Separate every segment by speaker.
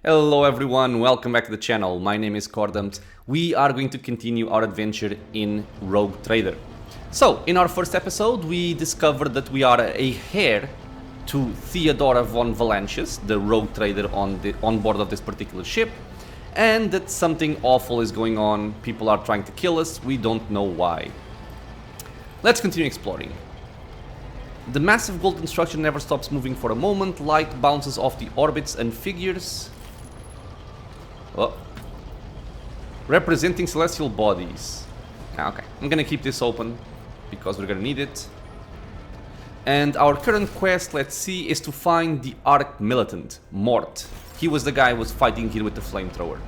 Speaker 1: Hello everyone, welcome back to the channel. My name is Cordumt. We are going to continue our adventure in Rogue Trader. So, in our first episode, we discovered that we are a heir to Theodora von Valancius, the Rogue Trader on board of this particular ship, and that something awful is going on. People are trying to kill us, we don't know why. Let's continue exploring. The massive golden structure never stops moving for a moment. Light bounces off the orbits and figures. Oh. Representing celestial bodies. Okay, I'm gonna keep this open because we're gonna need it. And our current quest, let's see, is to find the Arch Militant, Mort. He was the guy who was fighting here with the flamethrower.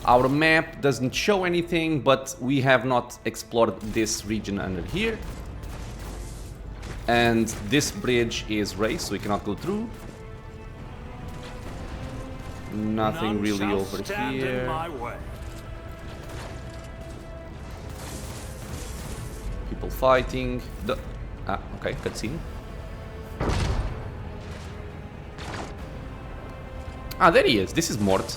Speaker 1: Our map doesn't show anything, but we have not explored this region under here. And this bridge is raised, so we cannot go through. Nothing really over here. People fighting. Okay, cutscene. Ah, there he is. This is Mort.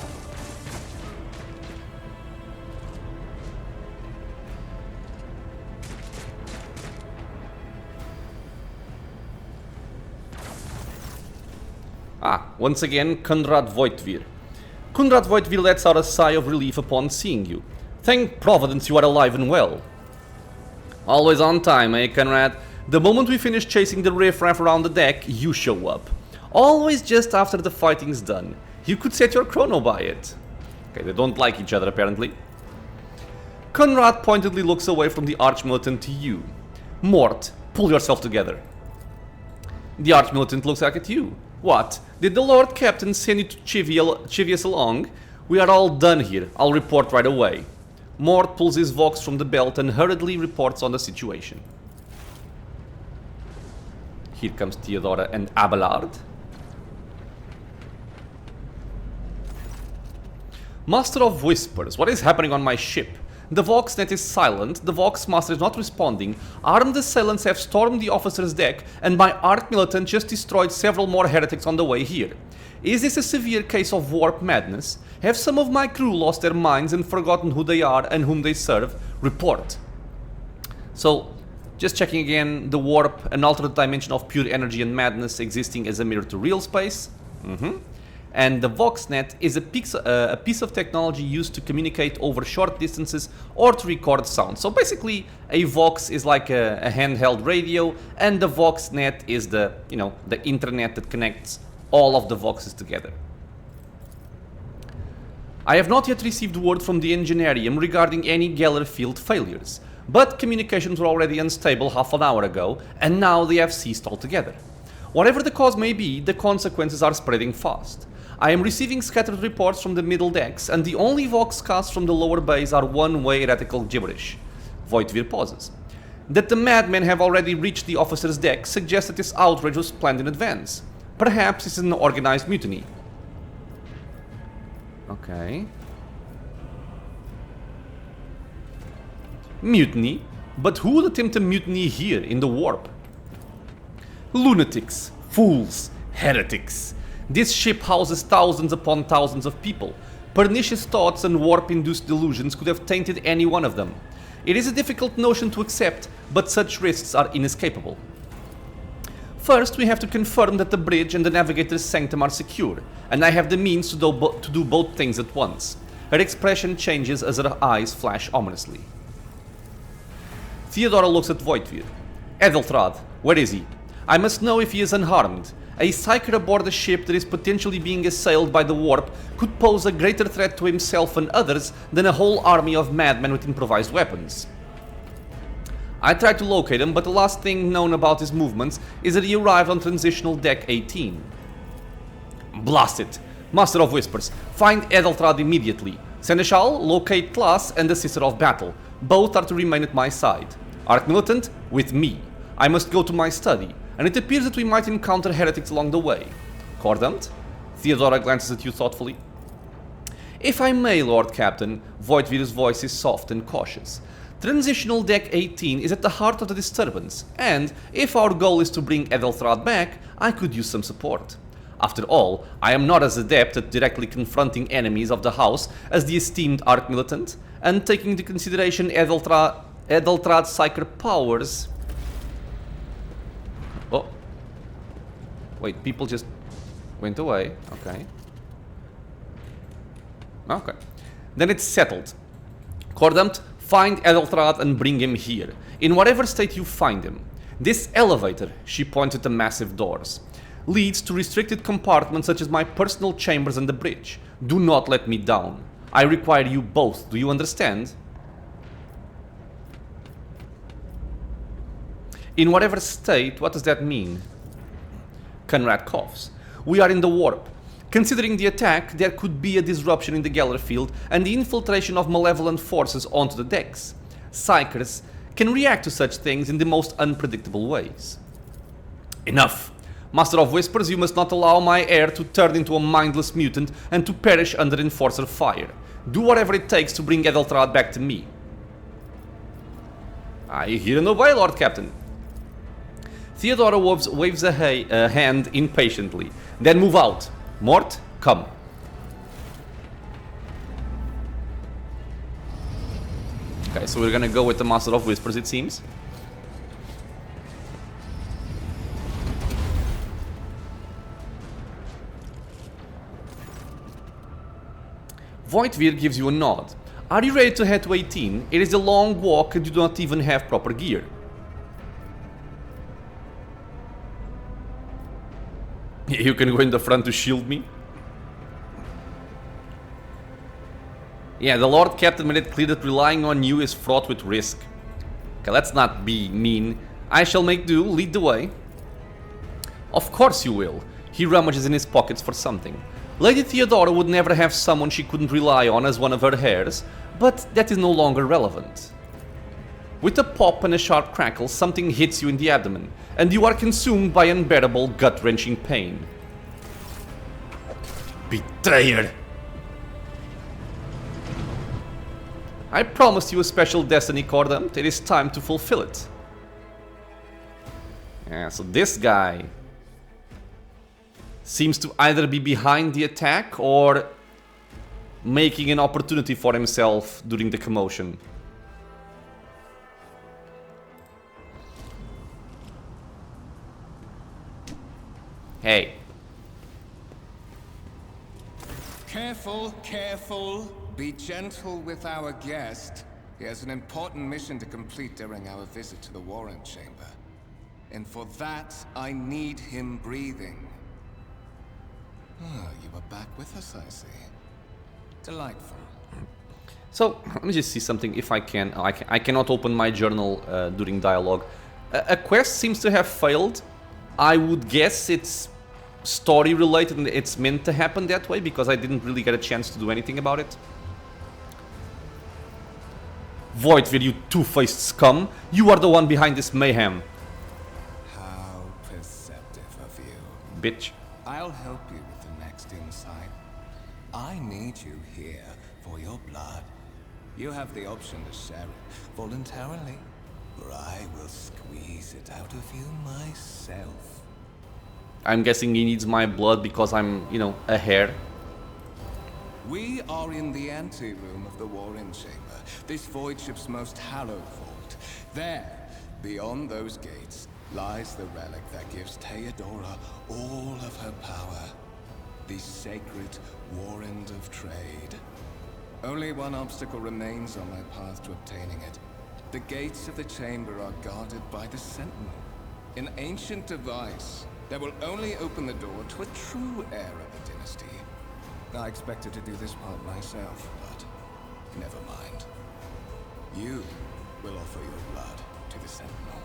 Speaker 1: Once again, Conrad Voigtvir. Conrad Voigtvir lets out a sigh of relief upon seeing you. Thank Providence you are alive and well. Always on time, eh, Conrad? The moment we finish chasing the riffraff around the deck, you show up. Always just after the fighting's done. You could set your chrono by it. Okay, they don't like each other apparently. Conrad pointedly looks away from the Arch-Militant to you. Mort, pull yourself together. The Arch-Militant looks back at you. What? Did the Lord Captain send you to chivvy us along? We are all done here. I'll report right away. Mort pulls his Vox from the belt and hurriedly reports on the situation. Here comes Theodora and Abelard. Master of Whispers, what is happening on my ship? The Voxnet is silent, the Voxmaster is not responding, armed assailants have stormed the officer's deck, and my Arch-Militant just destroyed several more heretics on the way here. Is this a severe case of warp madness? Have some of my crew lost their minds and forgotten who they are and whom they serve? Report. So, just checking again, the warp, an alternate dimension of pure energy and madness existing as a mirror to real space. And the Voxnet is a piece of technology used to communicate over short distances or to record sound. So basically, a Vox is like a handheld radio, and the Voxnet is the intranet that connects all of the Voxes together. I have not yet received word from the Engineerium regarding any Geller field failures, but communications were already unstable half an hour ago, and now they have ceased altogether. Whatever the cause may be, the consequences are spreading fast. I am receiving scattered reports from the middle decks, and the only Voxcasts from the lower bays are one-way heretical gibberish. Voigtvir pauses. That the madmen have already reached the officer's deck suggests that this outrage was planned in advance. Perhaps this is an organized mutiny. Okay. Mutiny? But who would attempt a mutiny here in the warp? Lunatics, fools, heretics. This ship houses thousands upon thousands of people. Pernicious thoughts and warp-induced delusions could have tainted any one of them. It is a difficult notion to accept, but such risks are inescapable. First, we have to confirm that the bridge and the navigator's sanctum are secure, and I have the means to do both things at once. Her expression changes as her eyes flash ominously. Theodora looks at Voigtvir. Edeltrad, where is he? I must know if he is unharmed. A psyker aboard a ship that is potentially being assailed by the warp could pose a greater threat to himself and others than a whole army of madmen with improvised weapons. I tried to locate him, but the last thing known about his movements is that he arrived on Transitional Deck 18. Blast it! Master of Whispers, find Edeltrad immediately. Seneschal, locate Class and the Sister of Battle. Both are to remain at my side. Arch-Militant, with me. I must go to my study, and it appears that we might encounter heretics along the way. Cordumt? Theodora glances at you thoughtfully. If I may, Lord Captain, Voigtvir's voice is soft and cautious. Transitional Deck 18 is at the heart of the disturbance, and if our goal is to bring Edeltrad back, I could use some support. After all, I am not as adept at directly confronting enemies of the house as the esteemed arch-militant, and taking into consideration Edeltrad's psychic powers... Oh. Wait, people just went away. Okay. Okay. Then it's settled. Cordumt, find Edeltrad and bring him here, in whatever state you find him. This elevator, she pointed to massive doors, leads to restricted compartments such as my personal chambers and the bridge. Do not let me down. I require you both. Do you understand? In whatever state, what does that mean? Conrad coughs. We are in the warp. Considering the attack, there could be a disruption in the Geller field and the infiltration of malevolent forces onto the decks. Psychers can react to such things in the most unpredictable ways. Enough! Master of Whispers, you must not allow my heir to turn into a mindless mutant and to perish under Enforcer fire. Do whatever it takes to bring Edeltrad back to me. I hear and obey, Lord Captain. Theodora waves a hand impatiently. Then move out. Mort, come. Okay, so we're gonna go with the Master of Whispers, it seems. Voidvir gives you a nod. Are you ready to head to 18? It is a long walk and you do not even have proper gear. You can go in the front to shield me. Yeah, the Lord Captain made it clear that relying on you is fraught with risk. Okay, let's not be mean. I shall make do, lead the way. Of course you will. He rummages in his pockets for something. Lady Theodora would never have someone she couldn't rely on as one of her heirs, but that is no longer relevant. With a pop and a sharp crackle, something hits you in the abdomen, and you are consumed by unbearable, gut-wrenching pain. Betrayer! I promised you a special destiny, Cordumt. It is time to fulfill it. Yeah, so this guy seems to either be behind the attack or making an opportunity for himself during the commotion. Hey.
Speaker 2: Careful, careful. Be gentle with our guest. He has an important mission to complete during our visit to the warrant chamber. And for that, I need him breathing. Ah, you are back with us, I see. Delightful.
Speaker 1: So, let me just see something if I can. Oh, I cannot open my journal during dialogue. A quest seems to have failed. I would guess it's story related and it's meant to happen that way because I didn't really get a chance to do anything about it. Voidvir, you two-faced scum. You are the one behind this mayhem.
Speaker 2: How perceptive of you.
Speaker 1: Bitch.
Speaker 2: I'll help you with the next insight. I need you here for your blood. You have the option to share it voluntarily, or I will squeeze it out of you myself.
Speaker 1: I'm guessing he needs my blood because I'm, you know, a hair.
Speaker 2: We are in the anteroom of the warrant chamber, this voidship's most hallowed vault. There, beyond those gates, lies the relic that gives Theodora all of her power. The sacred warrant of trade. Only one obstacle remains on my path to obtaining it. The gates of the chamber are guarded by the sentinel. An ancient device that will only open the door to a true heir of the dynasty. I expected to do this part myself, but never mind. You will offer your blood to the sentinel.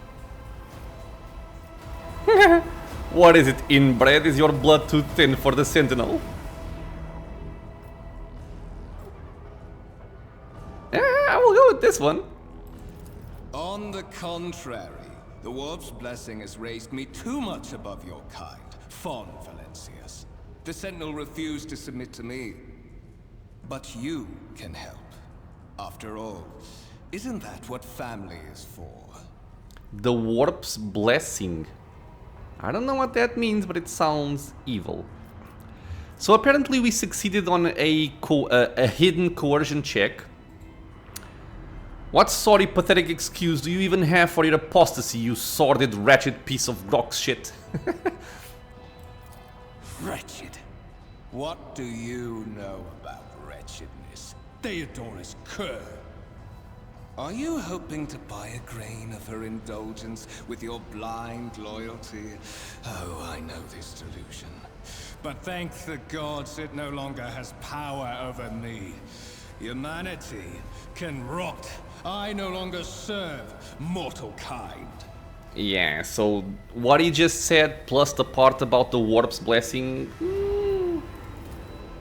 Speaker 1: What is it, inbred? Is your blood too thin for the sentinel? I will go with this one.
Speaker 2: On the contrary, the warp's blessing has raised me too much above your kind, fond Valancius. The sentinel refused to submit to me. But you can help. After all, isn't that what family is for?
Speaker 1: The warp's blessing. I don't know what that means, but it sounds evil. So apparently we succeeded on a hidden coercion check. What sorry pathetic excuse do you even have for your apostasy, you sordid wretched piece of rock shit?
Speaker 2: Wretched? What do you know about wretchedness? Theodorus Kerr. Are you hoping to buy a grain of her indulgence with your blind loyalty? Oh, I know this delusion. But thank the gods it no longer has power over me. Humanity can rot. I no longer serve mortal kind.
Speaker 1: Yeah, so what he just said, plus the part about the warp's blessing...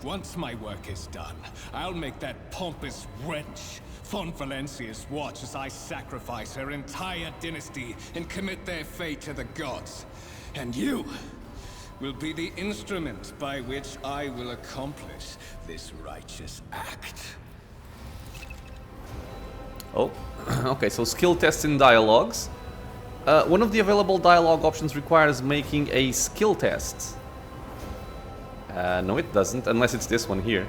Speaker 2: Once my work is done, I'll make that pompous wench von Valancius watch as I sacrifice her entire dynasty and commit their fate to the gods. And you will be the instrument by which I will accomplish this righteous act.
Speaker 1: Oh, okay, so skill tests and dialogues. One of the available dialogue options requires making a skill test. No, it doesn't, unless it's this one here.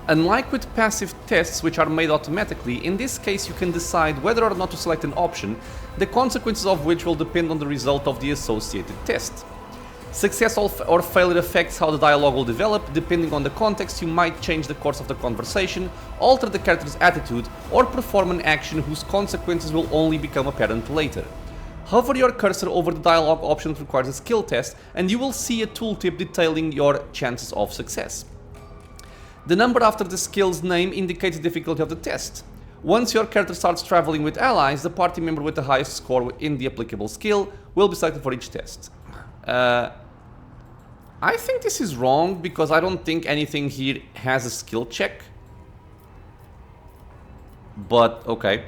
Speaker 1: Unlike with passive tests, which are made automatically, in this case you can decide whether or not to select an option, the consequences of which will depend on the result of the associated test. Success or failure affects how the dialogue will develop. Depending on the context, you might change the course of the conversation, alter the character's attitude, or perform an action whose consequences will only become apparent later. Hover your cursor over the dialogue option that requires a skill test, and you will see a tooltip detailing your chances of success. The number after the skill's name indicates the difficulty of the test. Once your character starts traveling with allies, the party member with the highest score in the applicable skill will be selected for each test. I think this is wrong, because I don't think anything here has a skill check. But, okay.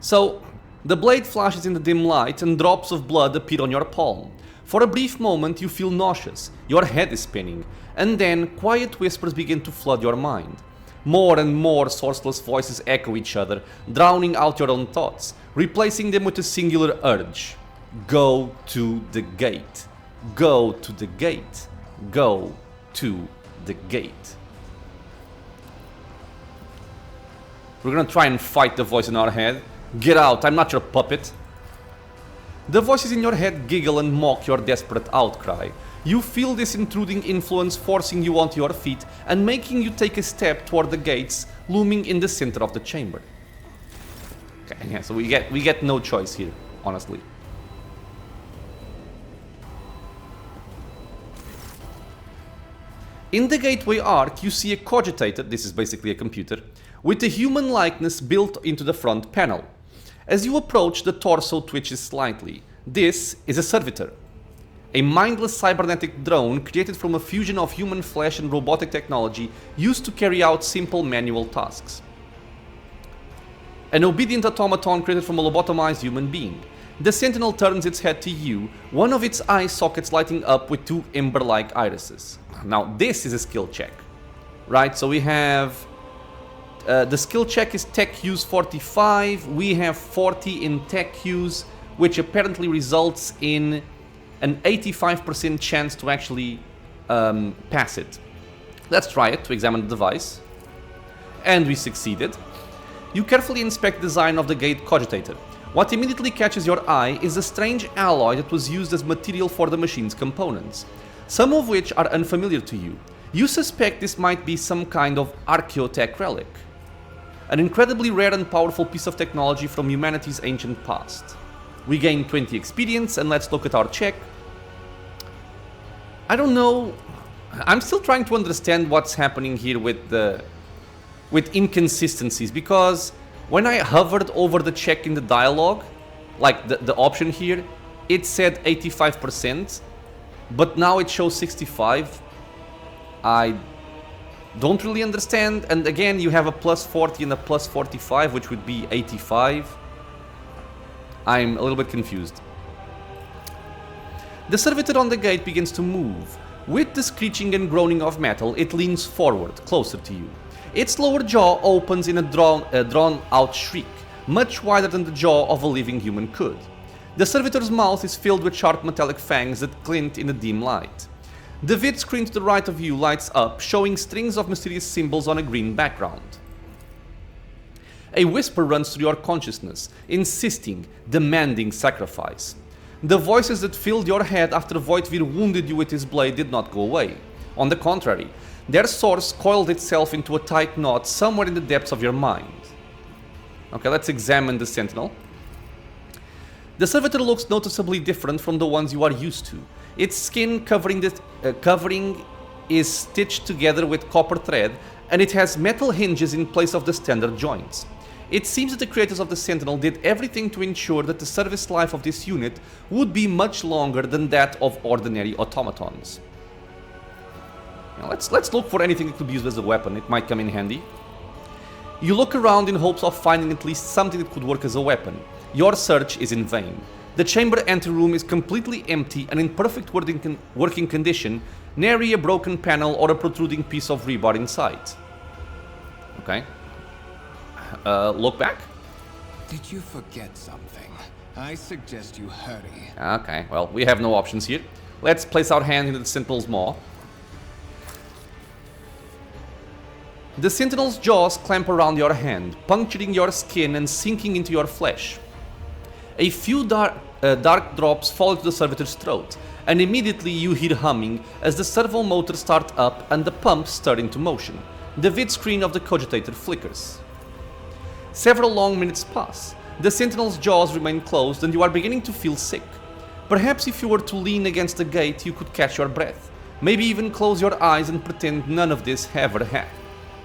Speaker 1: So, the blade flashes in the dim light and drops of blood appear on your palm. For a brief moment you feel nauseous, your head is spinning, and then quiet whispers begin to flood your mind. More and more sourceless voices echo each other, drowning out your own thoughts, replacing them with a singular urge. Go to the gate. Go to the gate. Go to the gate. We're gonna try and fight the voice in our head. Get out, I'm not your puppet. The voices in your head giggle and mock your desperate outcry. You feel this intruding influence forcing you onto your feet and making you take a step toward the gates looming in the center of the chamber. Okay, yeah, so we get no choice here, honestly. In the gateway arc, you see a cogitator, this is basically a computer, with a human likeness built into the front panel. As you approach, the torso twitches slightly. This is a servitor, a mindless cybernetic drone created from a fusion of human flesh and robotic technology used to carry out simple manual tasks. An obedient automaton created from a lobotomized human being. The sentinel turns its head to you, one of its eye sockets lighting up with two ember-like irises. Now this is a skill check, right? So we have... the skill check is tech use 45, we have 40 in tech use, which apparently results in an 85% chance to actually pass it. Let's try it to examine the device. And we succeeded. You carefully inspect the design of the gate cogitator. What immediately catches your eye is a strange alloy that was used as material for the machine's components, some of which are unfamiliar to you. You suspect this might be some kind of archaeotech relic. An incredibly rare and powerful piece of technology from humanity's ancient past. We gain 20 experience, and let's look at our check. I don't know, I'm still trying to understand what's happening here with inconsistencies, because when I hovered over the check in the dialogue, like the option here, it said 85%, but now it shows 65. I don't really understand, and again you have a plus 40 and a plus 45, which would be 85. I'm a little bit confused. The servitor on the gate begins to move. With the screeching and groaning of metal, it leans forward, closer to you. Its lower jaw opens in a drawn-out shriek, much wider than the jaw of a living human could. The servitor's mouth is filled with sharp metallic fangs that glint in the dim light. The vid screen to the right of you lights up, showing strings of mysterious symbols on a green background. A whisper runs through your consciousness, insisting, demanding sacrifice. The voices that filled your head after Voidvir wounded you with his blade did not go away. On the contrary, their source coiled itself into a tight knot somewhere in the depths of your mind. Okay, let's examine the sentinel. The servitor looks noticeably different from the ones you are used to. Its skin covering is stitched together with copper thread, and it has metal hinges in place of the standard joints. It seems that the creators of the Sentinel did everything to ensure that the service life of this unit would be much longer than that of ordinary automatons. Now let's look for anything that could be used as a weapon. It might come in handy. You look around in hopes of finding at least something that could work as a weapon. Your search is in vain. The chamber anteroom is completely empty and in perfect working condition, nary a broken panel or a protruding piece of rebar in sight. Okay. Look back.
Speaker 2: Did you forget something? I suggest you hurry.
Speaker 1: Okay, well, we have no options here. Let's place our hand into the Sentinel's maw. The Sentinel's jaws clamp around your hand, puncturing your skin and sinking into your flesh. A few dark drops fall into the servitor's throat, and immediately you hear humming as the servo motor starts up and the pumps stir into motion. The vid screen of the cogitator flickers. Several long minutes pass. The Sentinel's jaws remain closed and you are beginning to feel sick. Perhaps if you were to lean against the gate you could catch your breath. Maybe even close your eyes and pretend none of this ever happened.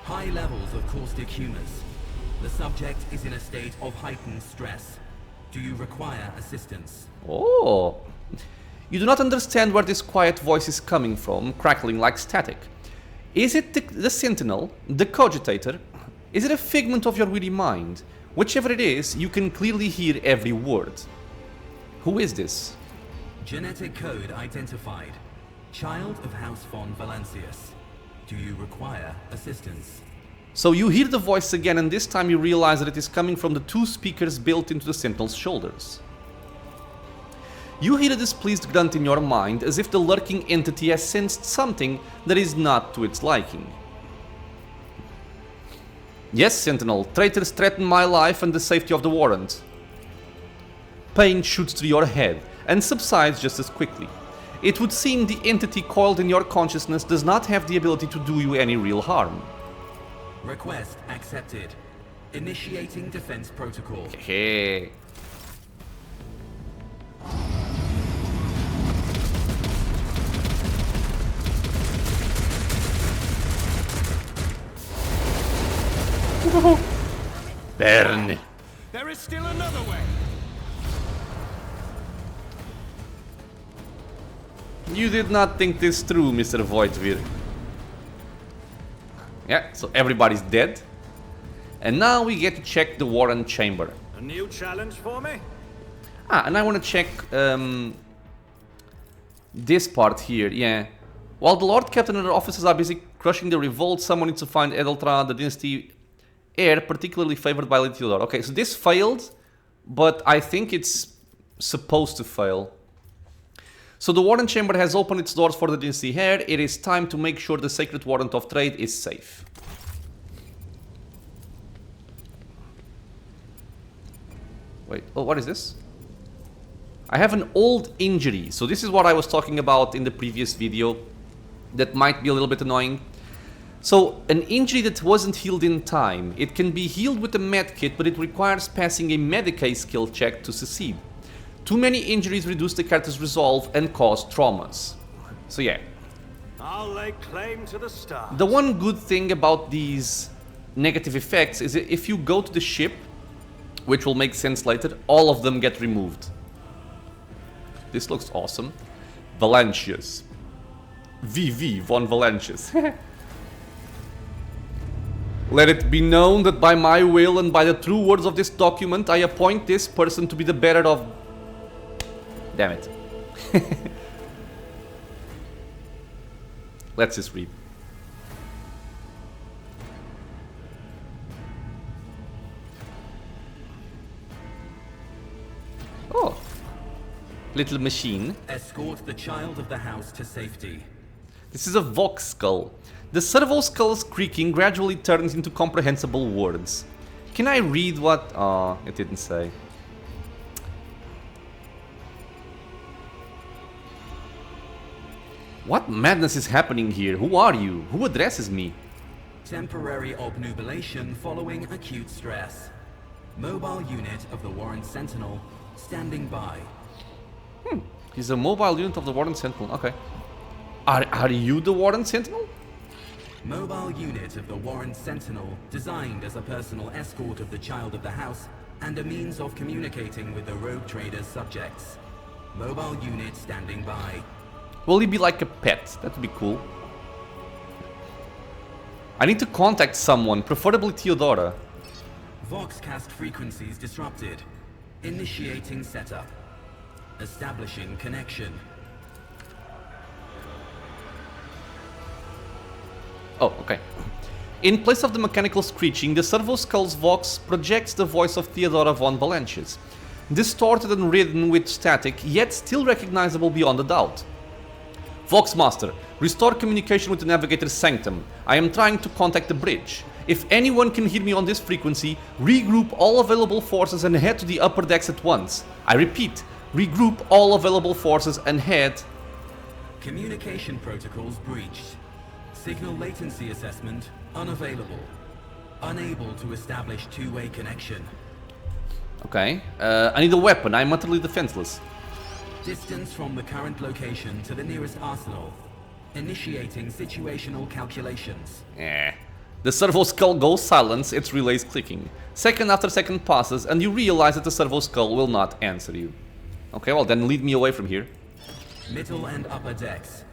Speaker 3: High levels of caustic humus. The subject is in a state of heightened stress. Do you require assistance?
Speaker 1: Oh. You do not understand where this quiet voice is coming from, crackling like static. Is it the Sentinel, the cogitator? Is it a figment of your weary mind? Whichever it is, you can clearly hear every word. Who is this?
Speaker 3: Genetic code identified. Child of House von Valancius. Do you require assistance?
Speaker 1: So you hear the voice again, and this time you realize that it is coming from the two speakers built into the Sentinel's shoulders. You hear a displeased grunt in your mind, as if the lurking entity has sensed something that is not to its liking. Yes, Sentinel, traitors threaten my life and the safety of the warrant. Pain shoots through your head and subsides just as quickly. It would seem the entity coiled in your consciousness does not have the ability to do you any real harm.
Speaker 3: Request accepted. Initiating defense protocol.
Speaker 1: Hey. Burn.
Speaker 2: There is still another way.
Speaker 1: You did not think this through, Mr. Voidvir. Yeah, so everybody's dead. And now we get to check the warrant chamber.
Speaker 4: A new challenge for me?
Speaker 1: And I want to check this part here, yeah. While the Lord Captain and other officers are busy crushing the revolt, someone needs to find Abelard, the dynasty heir, particularly favored by Lady Theodore. Okay, so this failed, but I think it's supposed to fail. So the warrant chamber has opened its doors for the dynasty heir. It is time to make sure the sacred warrant of trade is safe. Wait, oh, what is this? I have an old injury. So this is what I was talking about in the previous video. That might be a little bit annoying. So, an injury that wasn't healed in time. It can be healed with a medkit, but it requires passing a Medicae skill check to succeed. Too many injuries reduce the character's resolve and cause traumas. So yeah.
Speaker 4: I'll lay claim to the stars.
Speaker 1: The one good thing about these negative effects is that if you go to the ship, which will make sense later, all of them get removed. This looks awesome. Valancius. VV von Valancius. Let it be known that by my will and by the true words of this document, I appoint this person to be the bearer of... Damn it. Let's just read. Oh. Little machine.
Speaker 3: Escort the child of the house to safety.
Speaker 1: This is a Vox skull. The servo skull's creaking gradually turns into comprehensible words. Can I read what... Oh, it didn't say. What madness is happening here? Who are you? Who addresses me?
Speaker 3: Temporary obnubilation following acute stress. Mobile unit of the warrant sentinel standing by.
Speaker 1: He's a mobile unit of the warrant sentinel. Okay. Are you the warrant sentinel?
Speaker 3: Mobile unit of the warrant sentinel designed as a personal escort of the child of the house and a means of communicating with the rogue trader's subjects. Mobile unit standing by.
Speaker 1: Will he be like a pet? That would be cool. I need to contact someone, preferably Theodora.
Speaker 3: Voxcast frequencies disrupted. Initiating setup. Establishing connection.
Speaker 1: Oh, okay. In place of the mechanical screeching, the servo skull's Vox projects the voice of Theodora von Valancius, distorted and ridden with static, yet still recognizable beyond a doubt. Vox Master, restore communication with the navigator's sanctum. I am trying to contact the bridge. If anyone can hear me on this frequency, regroup all available forces and head to the upper decks at once. I repeat, regroup all available forces and head...
Speaker 3: Communication protocols breached. Signal latency assessment unavailable. Unable to establish two-way connection.
Speaker 1: Okay, I need a weapon. I'm utterly defenseless.
Speaker 3: Distance from the current location to the nearest arsenal. Initiating situational calculations.
Speaker 1: The servo skull goes silent, its relays clicking. Second after second passes, and you realize that the servo skull will not answer you. Okay, well then lead me away from here.
Speaker 3: Middle and upper decks.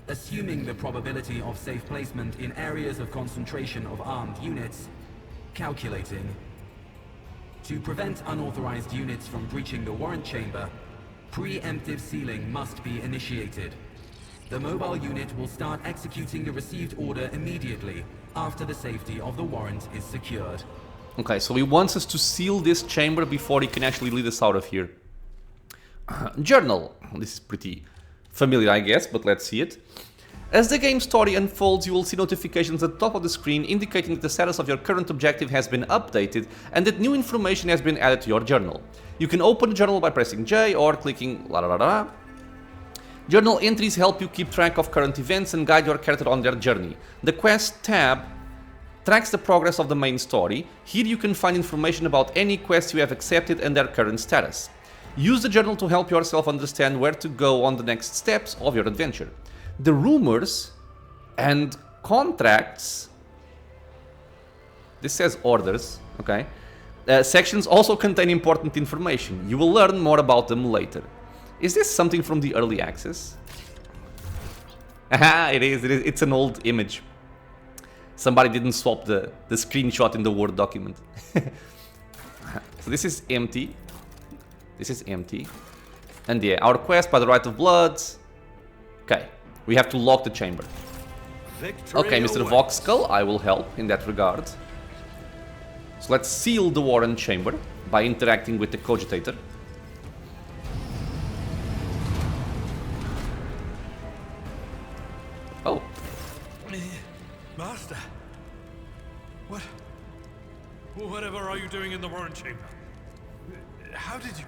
Speaker 3: Assuming the probability of safe placement in areas of concentration of armed units. Calculating. To prevent unauthorized units from breaching the warrant chamber, preemptive sealing must be initiated. The mobile unit will start executing the received order immediately after the safety of the warrant is secured.
Speaker 1: Okay, so he wants us to seal this chamber before he can actually lead us out of here. Journal. This is pretty familiar, I guess, but let's see it. As the game story unfolds, you will see notifications at the top of the screen indicating that the status of your current objective has been updated and that new information has been added to your journal. You can open the journal by pressing J or clicking la la la la. Journal entries help you keep track of current events and guide your character on their journey. The Quest tab tracks the progress of the main story. Here you can find information about any quests you have accepted and their current status. Use the journal to help yourself understand where to go on the next steps of your adventure. The rumors and contracts, this says orders, okay, sections also contain important information. You will learn more about them later. Is this something from the early access? Aha, it is, it's an old image. Somebody didn't swap the screenshot in the Word document. So this is empty. This is empty. And yeah, our quest by the right of blood. Okay, we have to lock the chamber. Okay, Mr. Voxskull, I will help in that regard. So let's seal the warrant chamber by interacting with the cogitator. Oh.
Speaker 5: Master, whatever are you doing in the warrant chamber? How did you...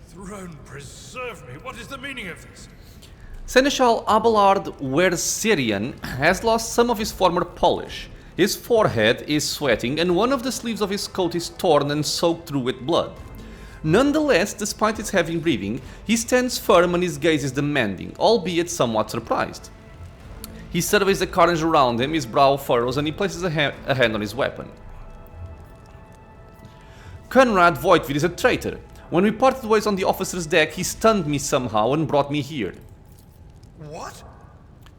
Speaker 5: Throne preserve me, what is the meaning of this?
Speaker 1: Seneschal Abelard Werserian has lost some of his former polish. His forehead is sweating and one of the sleeves of his coat is torn and soaked through with blood. Nonetheless, despite his heavy breathing, he stands firm and his gaze is demanding, albeit somewhat surprised. He surveys the carnage around him, his brow furrows, and he places a hand on his weapon. Conrad Voigtvid is a traitor. When we parted ways on the officer's deck, he stunned me somehow and brought me here.
Speaker 5: What?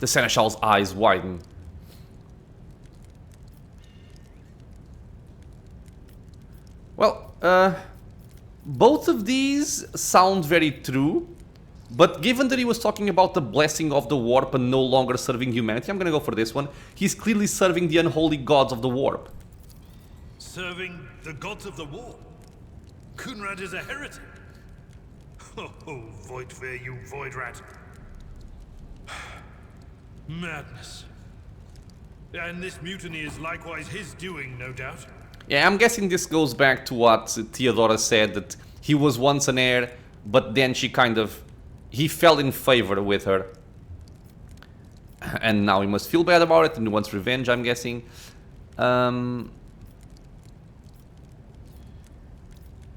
Speaker 1: The Seneschal's eyes widen. Well, both of these sound very true, but given that he was talking about the blessing of the warp and no longer serving humanity, I'm gonna go for this one. He's clearly serving the unholy gods of the warp.
Speaker 5: Serving the gods of the warp? Kunrad is a heretic. Oh, Voidfear, you void rat. Madness. And this mutiny is likewise his doing, no doubt.
Speaker 1: Yeah, I'm guessing this goes back to what Theodora said, that he was once an heir, but then he fell in favor with her. And now he must feel bad about it and he wants revenge, I'm guessing.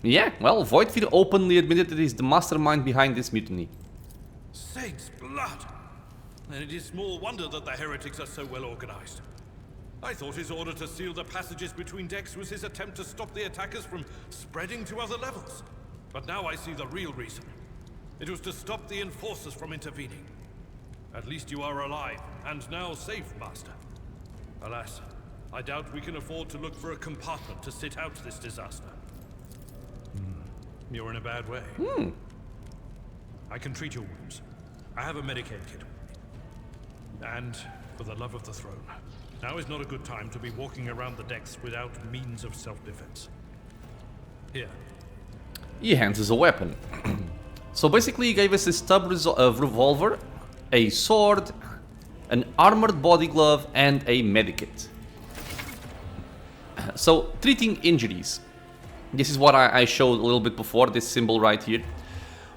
Speaker 1: Yeah, well, Voidfear openly admitted that he's the mastermind behind this mutiny.
Speaker 5: Saints' blood! Then it is small wonder that the heretics are so well organized. I thought his order to seal the passages between decks was his attempt to stop the attackers from spreading to other levels. But now I see the real reason. It was to stop the enforcers from intervening. At least you are alive, and now safe, Master. Alas, I doubt we can afford to look for a compartment to sit out this disaster. You're in a bad way. I can treat your wounds. I have a Medicaid kit. And, for the love of the throne, now is not a good time to be walking around the decks without means of self-defense. Here.
Speaker 1: He hands us a weapon. So basically he gave us a stub revolver, a sword, an armored body glove, and a medikit. So, treating injuries. This is what I showed a little bit before, this symbol right here.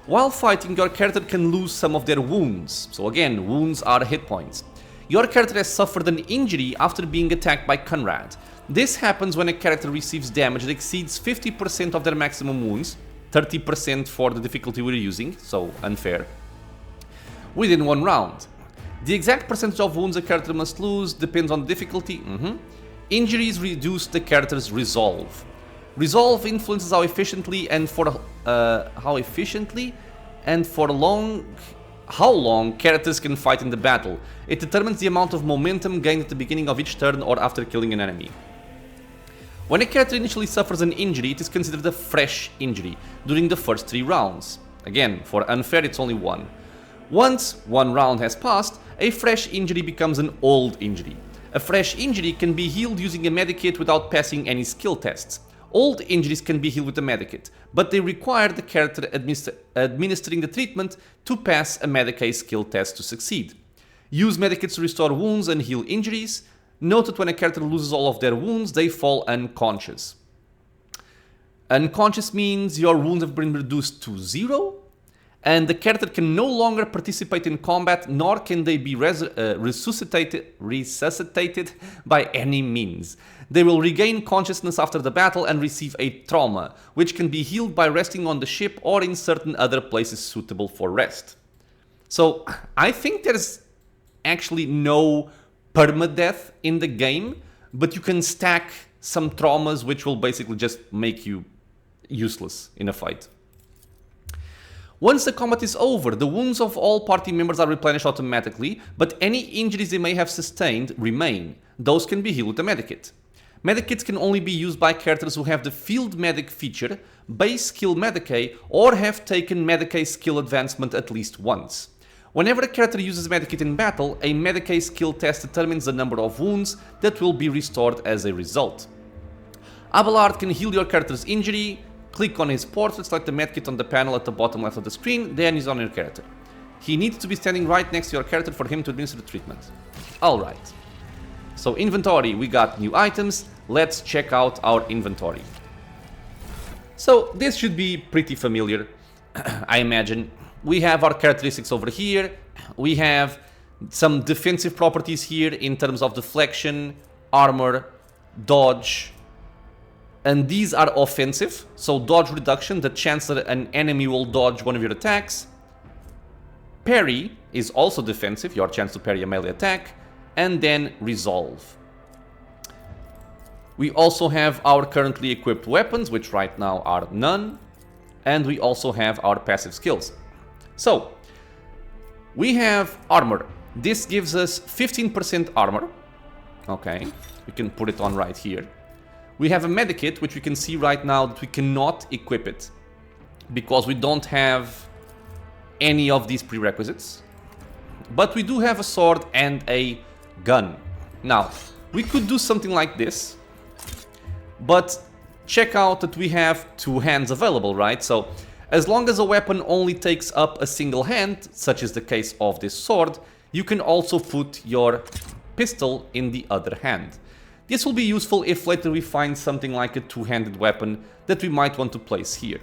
Speaker 1: While fighting, your character can lose some of their wounds. So again, wounds are hit points. Your character has suffered an injury after being attacked by Conrad. This happens when a character receives damage that exceeds 50% of their maximum wounds, 30% for the difficulty we're using, so unfair, within one round. The exact percentage of wounds a character must lose depends on difficulty. Injuries reduce the character's resolve. Resolve influences how efficiently and for how long characters can fight in the battle. It determines the amount of momentum gained at the beginning of each turn or after killing an enemy. When a character initially suffers an injury, it is considered a fresh injury during the first 3 rounds. Again, for unfair, it's only 1. Once 1 round has passed, a fresh injury becomes an old injury. A fresh injury can be healed using a medikit without passing any skill tests. Old injuries can be healed with a medikit, but they require the character administering the treatment to pass a Medicaid skill test to succeed. Use medikits to restore wounds and heal injuries. Note that when a character loses all of their wounds, they fall unconscious. Unconscious means your wounds have been reduced to 0, and the character can no longer participate in combat, nor can they be resuscitated by any means. They will regain consciousness after the battle and receive a trauma, which can be healed by resting on the ship or in certain other places suitable for rest. So, I think there's actually no permadeath in the game, but you can stack some traumas which will basically just make you useless in a fight. Once the combat is over, the wounds of all party members are replenished automatically, but any injuries they may have sustained remain. Those can be healed with a medikit. Medikits can only be used by characters who have the Field Medic feature, base skill Medicaid, or have taken Medicaid skill advancement at least once. Whenever a character uses Medikit in battle, a Medicaid skill test determines the number of wounds that will be restored as a result. Abelard can heal your character's injury. Click on his portrait, select the medkit on the panel at the bottom left of the screen, then he's on your character. He needs to be standing right next to your character for him to administer the treatment. Alright. So inventory, we got new items. Let's check out our inventory. So this should be pretty familiar, I imagine. We have our characteristics over here. We have some defensive properties here in terms of deflection, armor, dodge. And these are offensive, so dodge reduction, the chance that an enemy will dodge one of your attacks. Parry is also defensive, your chance to parry a melee attack. And then resolve. We also have our currently equipped weapons, which right now are none. And we also have our passive skills. So, we have armor. This gives us 15% armor. Okay, we can put it on right here. We have a medikit, which we can see right now that we cannot equip it because we don't have any of these prerequisites. But we do have a sword and a gun. Now, we could do something like this, but check out that we have 2 hands available, right? So, as long as a weapon only takes up a single hand, such is the case of this sword, you can also put your pistol in the other hand. This will be useful if later we find something like a two-handed weapon that we might want to place here.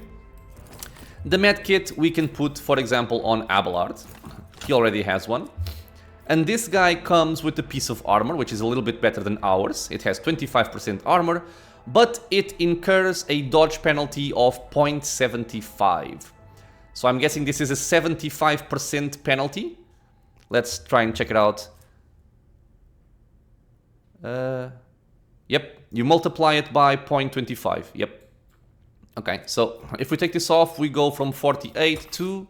Speaker 1: The medkit we can put, for example, on Abelard. He already has one. And this guy comes with a piece of armor, which is a little bit better than ours. It has 25% armor, but it incurs a dodge penalty of 0.75. So I'm guessing this is a 75% penalty. Let's try and check it out. Yep, you multiply it by 0.25. Yep. Okay, so if we take this off, we go from 48 to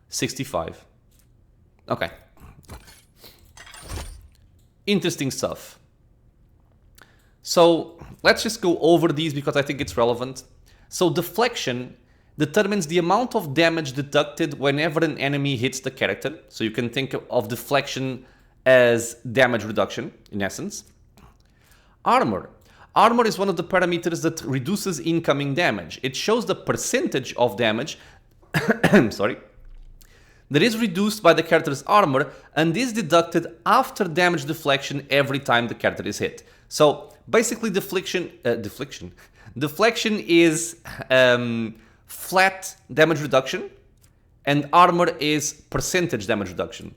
Speaker 1: 65. Okay. Interesting stuff. So let's just go over these because I think it's relevant. So deflection determines the amount of damage deducted whenever an enemy hits the character. So you can think of deflection as damage reduction, in essence. Armor. Armor is one of the parameters that reduces incoming damage. It shows the percentage of damage sorry, that is reduced by the character's armor and is deducted after damage deflection every time the character is hit. So basically deflection is flat damage reduction and armor is percentage damage reduction.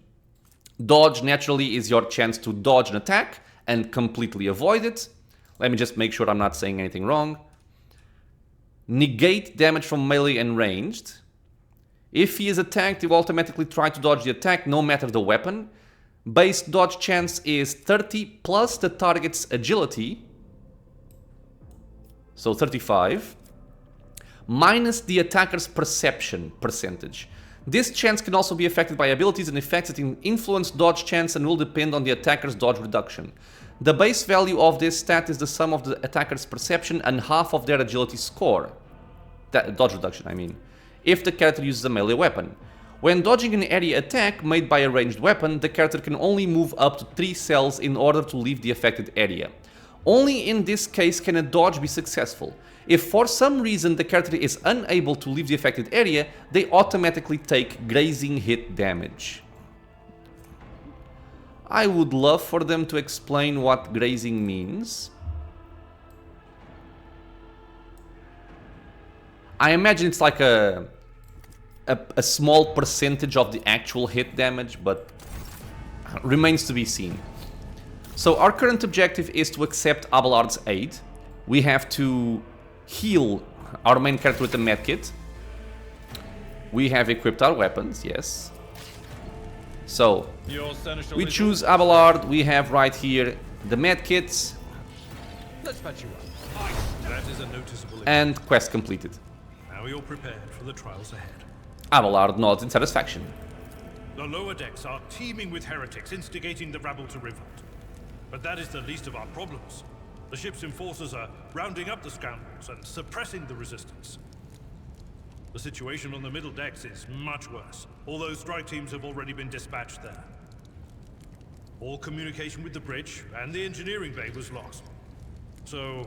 Speaker 1: Dodge naturally is your chance to dodge an attack and completely avoid it. Let me just make sure I'm not saying anything wrong. Negate damage from melee and ranged. If he is attacked, he will automatically try to dodge the attack, no matter the weapon. Base dodge chance is 30 plus the target's agility. So 35. Minus the attacker's perception percentage. This chance can also be affected by abilities and effects that influence dodge chance and will depend on the attacker's dodge reduction. The base value of this stat is the sum of the attacker's perception and half of their agility score. Dodge reduction, I mean. If the character uses a melee weapon. When dodging an area attack made by a ranged weapon, the character can only move up to 3 cells in order to leave the affected area. Only in this case can a dodge be successful. If for some reason the character is unable to leave the affected area, they automatically take grazing hit damage. I would love for them to explain what grazing means. I imagine it's like a small percentage of the actual hit damage, but remains to be seen. So our current objective is to accept Abelard's aid. We have to heal our main character with a medkit. We have equipped our weapons, yes. So we choose Abelard. We have right here the medkits.
Speaker 5: Let's patch you up. That is a noticeable
Speaker 1: and quest completed.
Speaker 5: Now you're prepared for the trials ahead.
Speaker 1: Abelard nods in satisfaction.
Speaker 5: The lower decks are teeming with heretics instigating the rabble to revolt. But that is the least of our problems. The ship's enforcers are rounding up the scoundrels and suppressing the resistance. The situation on the middle decks is much worse, although strike teams have already been dispatched there. All communication with the bridge and the engineering bay was lost. So,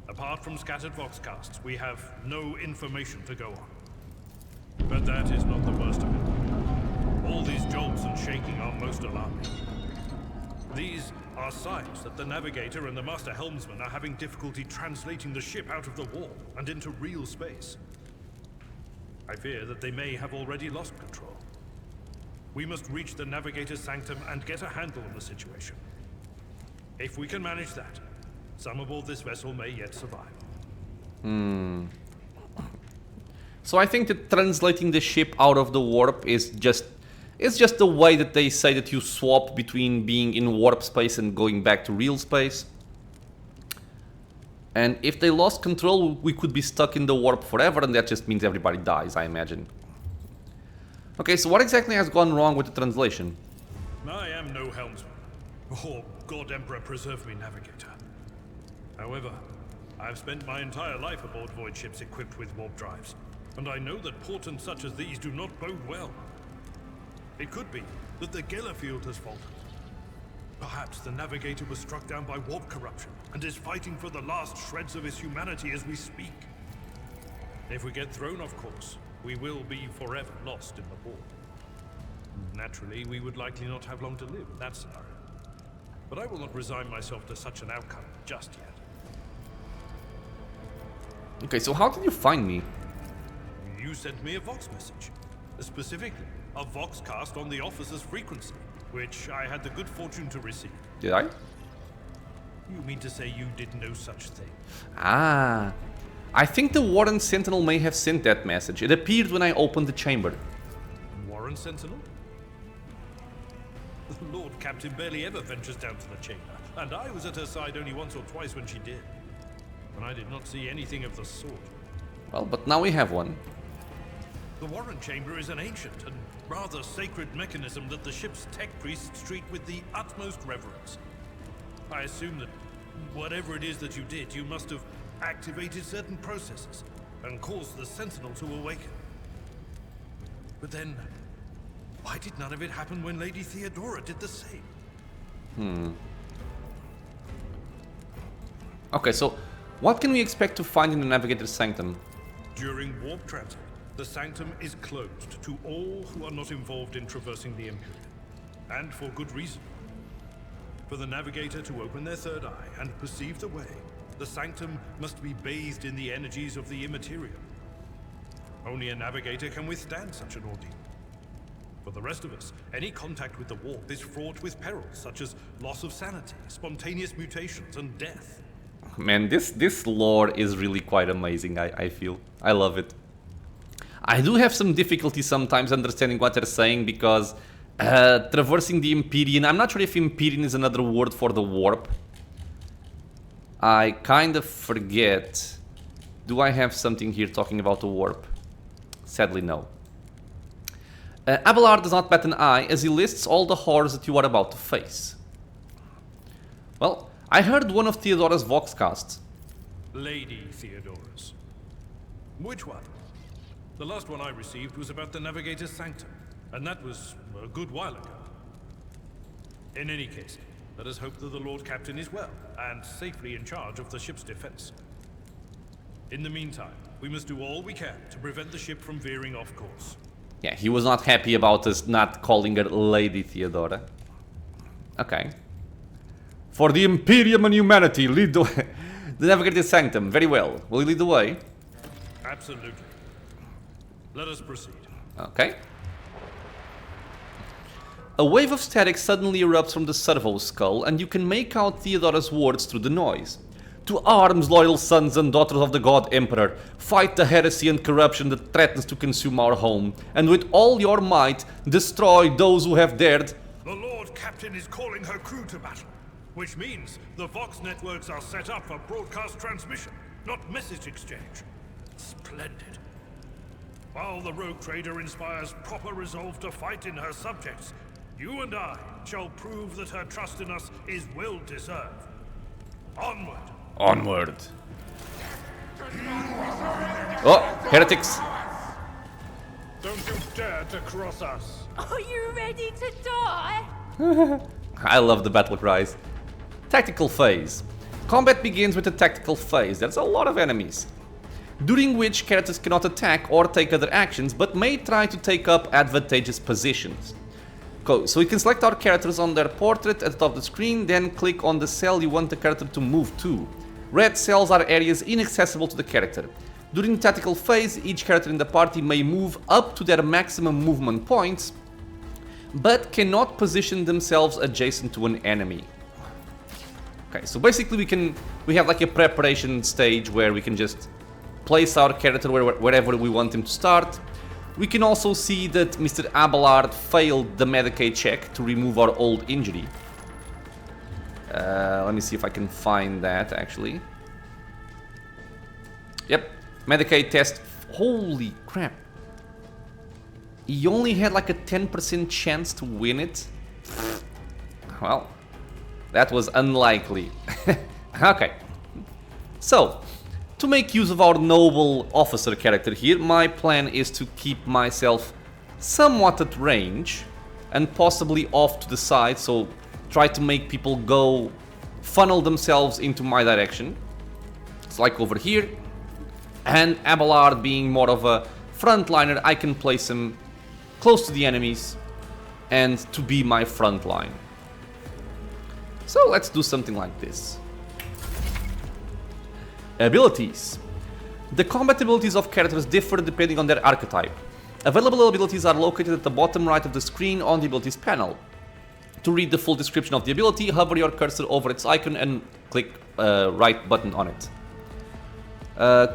Speaker 5: apart from scattered voxcasts, we have no information to go on. But that is not the worst of it. All these jolts and shaking are most alarming. These are signs that the navigator and the master helmsman are having difficulty translating the ship out of the warp and into real space. I fear that they may have already lost control. We must reach the navigator's sanctum and get a handle on the situation. If we can manage that, some aboard this vessel may yet survive.
Speaker 1: So I think that translating the ship out of the warp is just the way that they say that you swap between being in warp space and going back to real space. And if they lost control, we could be stuck in the warp forever, and that just means everybody dies, I imagine. Okay, so what exactly has gone wrong with the translation?
Speaker 5: I am no helmsman, or God Emperor preserve me navigator. However, I have spent my entire life aboard void ships equipped with warp drives, and I know that portents such as these do not bode well. It could be that the Geller field has faltered. Perhaps the navigator was struck down by warp corruption and is fighting for the last shreds of his humanity as we speak. If we get thrown off course, we will be forever lost in the warp. Naturally, we would likely not have long to live in that scenario. But I will not resign myself to such an outcome just yet.
Speaker 1: Okay, so how did you find me?
Speaker 5: You sent me a Vox message. Specifically, a Vox cast on the officer's frequency, which I had the good fortune to receive.
Speaker 1: Did I?
Speaker 5: You mean to say you did no such thing?
Speaker 1: Ah. I think the warrant sentinel may have sent that message. It appeared when I opened the chamber.
Speaker 5: Warrant Sentinel? The Lord Captain barely ever ventures down to the chamber, and I was at her side only once or twice when she did. And I did not see anything of the sort.
Speaker 1: Well, but now we have one.
Speaker 5: The warrant chamber is an ancient and rather sacred mechanism that the ship's tech priests treat with the utmost reverence. I assume that whatever it is that you did, you must have activated certain processes and caused the sentinel to awaken. But then, why did none of it happen when Lady Theodora did the same?
Speaker 1: Okay, so what can we expect to find in the Navigator's Sanctum?
Speaker 5: During warp transit, the sanctum is closed to all who are not involved in traversing the Empyrean. And for good reason. For the Navigator to open their third eye and perceive the way, the sanctum must be bathed in the energies of the immaterial. Only a Navigator can withstand such an ordeal. For the rest of us, any contact with the warp is fraught with perils such as loss of sanity, spontaneous mutations, and death.
Speaker 1: Man, this lore is really quite amazing, I feel. I love it. I do have some difficulty sometimes understanding what they're saying because traversing the Empyrean, I'm not sure if Empyrean is another word for the warp. I kind of forget. Do I have something here talking about the warp? Sadly, no. Abelard does not bat an eye as he lists all the horrors that you are about to face. Well, I heard one of Theodora's Voxcasts.
Speaker 5: Lady Theodora's. Which one? The last one I received was about the Navigator's Sanctum, and that was a good while ago. In any case, let us hope that the Lord Captain is well, and safely in charge of the ship's defense. In the meantime, we must do all we can to prevent the ship from veering off course.
Speaker 1: Yeah, he was not happy about us not calling her Lady Theodora. Okay. For the Imperium and humanity, lead the way. The Navigator's Sanctum, very well. Will you lead the way?
Speaker 5: Absolutely. Let us proceed.
Speaker 1: Okay. A wave of static suddenly erupts from the servo skull, and you can make out Theodora's words through the noise. To arms, loyal sons and daughters of the God Emperor! Fight the heresy and corruption that threatens to consume our home, and with all your might, destroy those who have dared...
Speaker 5: The Lord Captain is calling her crew to battle, which means the Vox networks are set up for broadcast transmission, not message exchange. Splendid. While the rogue trader inspires proper resolve to fight in her subjects, you and I shall prove that her trust in us is well deserved. Onward!
Speaker 1: Onward. Oh, heretics.
Speaker 5: Don't you dare to cross us!
Speaker 6: Are you ready to die?
Speaker 1: I love the battle cries. Tactical phase. Combat begins with a tactical phase. There's a lot of enemies, during which characters cannot attack or take other actions, but may try to take up advantageous positions. So we can select our characters on their portrait at the top of the screen, then click on the cell you want the character to move to. Red cells are areas inaccessible to the character. During the tactical phase, each character in the party may move up to their maximum movement points, but cannot position themselves adjacent to an enemy. Okay, so basically we have like a preparation stage where we can just place our character wherever we want him to start. We can also see that Mr. Abelard failed the Medicaid check to remove our old injury. Let me see if I can find that actually. Yep, Medicaid test. Holy crap. He only had like a 10% chance to win it. Well, that was unlikely. Okay. So, to make use of our noble officer character here, my plan is to keep myself somewhat at range and possibly off to the side, so try to make people go funnel themselves into my direction. It's like over here. And Abelard being more of a frontliner, I can place him close to the enemies and to be my front line. So let's do something like this. Abilities. The combat abilities of characters differ depending on their archetype. Available abilities are located at the bottom right of the screen on the abilities panel. To read the full description of the ability, hover your cursor over its icon and click right button on it.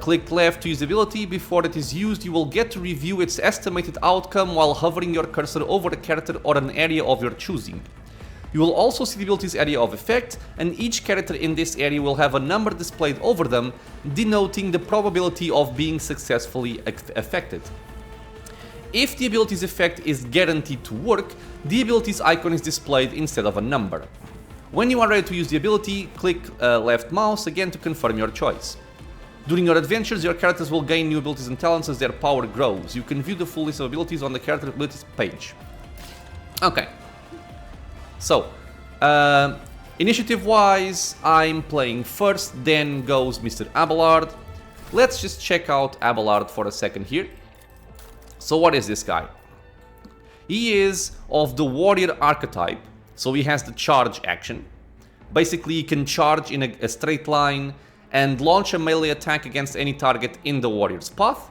Speaker 1: Click left to use the ability. Before it is used, you will get to review its estimated outcome while hovering your cursor over a character or an area of your choosing. You will also see the ability's area of effect, and each character in this area will have a number displayed over them, denoting the probability of being successfully affected. If the ability's effect is guaranteed to work, the ability's icon is displayed instead of a number. When you are ready to use the ability, click left mouse again to confirm your choice. During your adventures, your characters will gain new abilities and talents as their power grows. You can view the full list of abilities on the character abilities page. Okay. So, initiative-wise, I'm playing first, then goes Mr. Abelard. Let's just check out Abelard for a second here. So what is this guy? He is of the warrior archetype, so he has the charge action. Basically, he can charge in a straight line and launch a melee attack against any target in the warrior's path.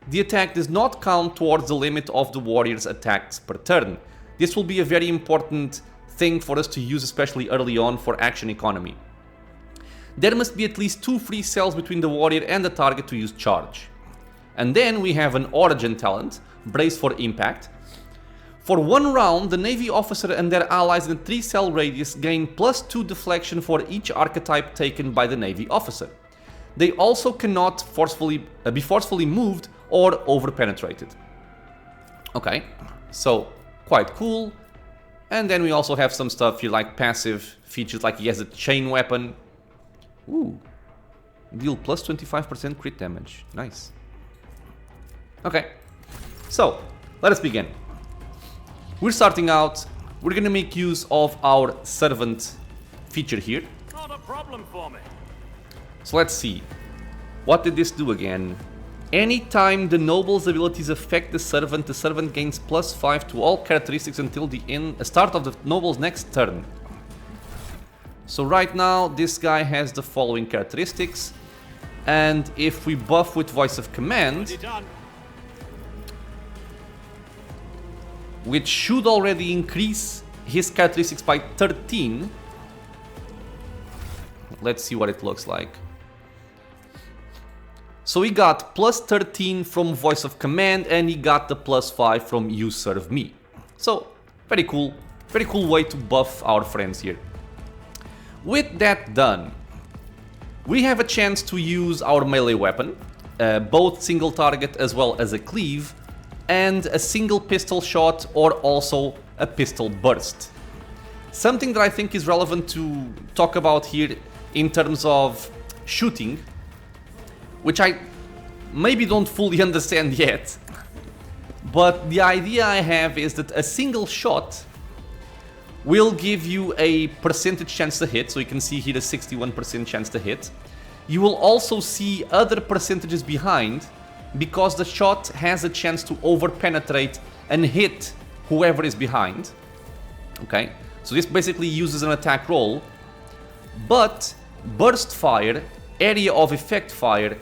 Speaker 1: The attack does not count towards the limit of the warrior's attacks per turn. This will be a very important thing for us to use, especially early on for action economy. There must be at least 2 free cells between the warrior and the target to use charge. And then we have an origin talent, Brace for Impact. For 1 round, the Navy officer and their allies in a 3-cell radius gain +2 deflection for each archetype taken by the Navy officer. They also cannot be forcefully moved or over-penetrated. Okay, so quite cool. And then we also have some stuff here like passive features, like he has a chain weapon. Ooh, deal +25% crit damage, nice. Okay, so let us begin. We're starting out, we're gonna make use of our servant feature here.
Speaker 4: Not a problem for me.
Speaker 1: So let's see, what did this do again? Anytime the noble's abilities affect the servant gains +5 to all characteristics until the start of the noble's next turn. So right now, this guy has the following characteristics, and if we buff with Voice of Command, which should already increase his characteristics by 13. Let's see what it looks like. So he got +13 from Voice of Command, and he got the +5 from You Serve Me. So, very cool way to buff our friends here. With that done, we have a chance to use our melee weapon, both single target as well as a cleave, and a single pistol shot or also a pistol burst. Something that I think is relevant to talk about here in terms of shooting, which I maybe don't fully understand yet, but the idea I have is that a single shot will give you a percentage chance to hit, so you can see here a 61% chance to hit. You will also see other percentages behind, because the shot has a chance to over-penetrate and hit whoever is behind. Okay, so this basically uses an attack roll, but burst fire, area of effect fire,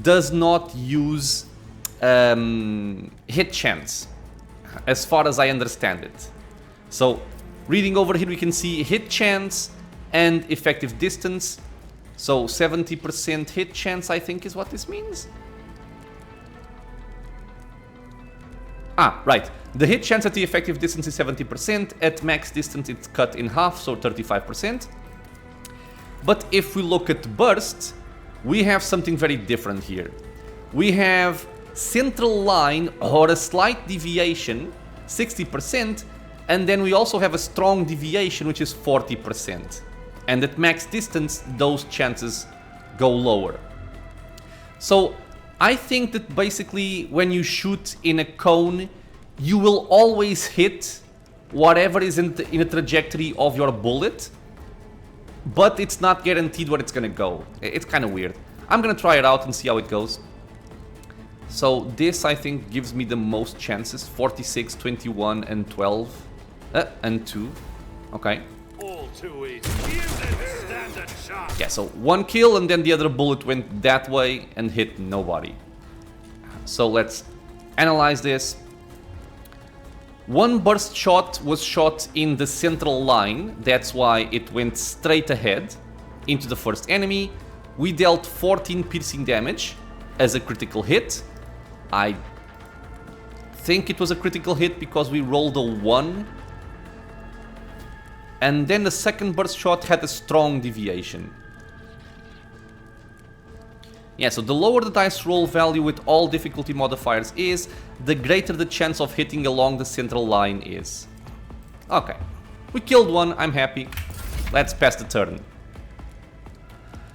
Speaker 1: does not use hit chance, as far as I understand it. So, reading over here, we can see hit chance and effective distance. So 70% hit chance, I think, is what this means. Ah, right. The hit chance at the effective distance is 70%. At max distance, it's cut in half, so 35%. But if we look at burst, we have something very different here. We have central line or a slight deviation, 60%, and then we also have a strong deviation, which is 40%. And at max distance, those chances go lower. So I think that basically when you shoot in a cone, you will always hit whatever is in a trajectory of your bullet, but it's not guaranteed where it's gonna go. It's kind of weird. I'm gonna try it out and see how it goes. So this, I think, gives me the most chances, 46, 21, and 12. And 2. Okay.
Speaker 4: All too easy. You didn't stand a chance.
Speaker 1: Yeah, so 1 kill and then the other bullet went that way and hit nobody. So let's analyze this. 1 burst shot was shot in the central line. That's why it went straight ahead into the first enemy. We dealt 14 piercing damage as a critical hit. I think it was a critical hit because we rolled a 1. And then the second burst shot had a strong deviation. Yeah, so the lower the dice roll value with all difficulty modifiers is, the greater the chance of hitting along the central line is. Okay, we killed 1, I'm happy. Let's pass the turn.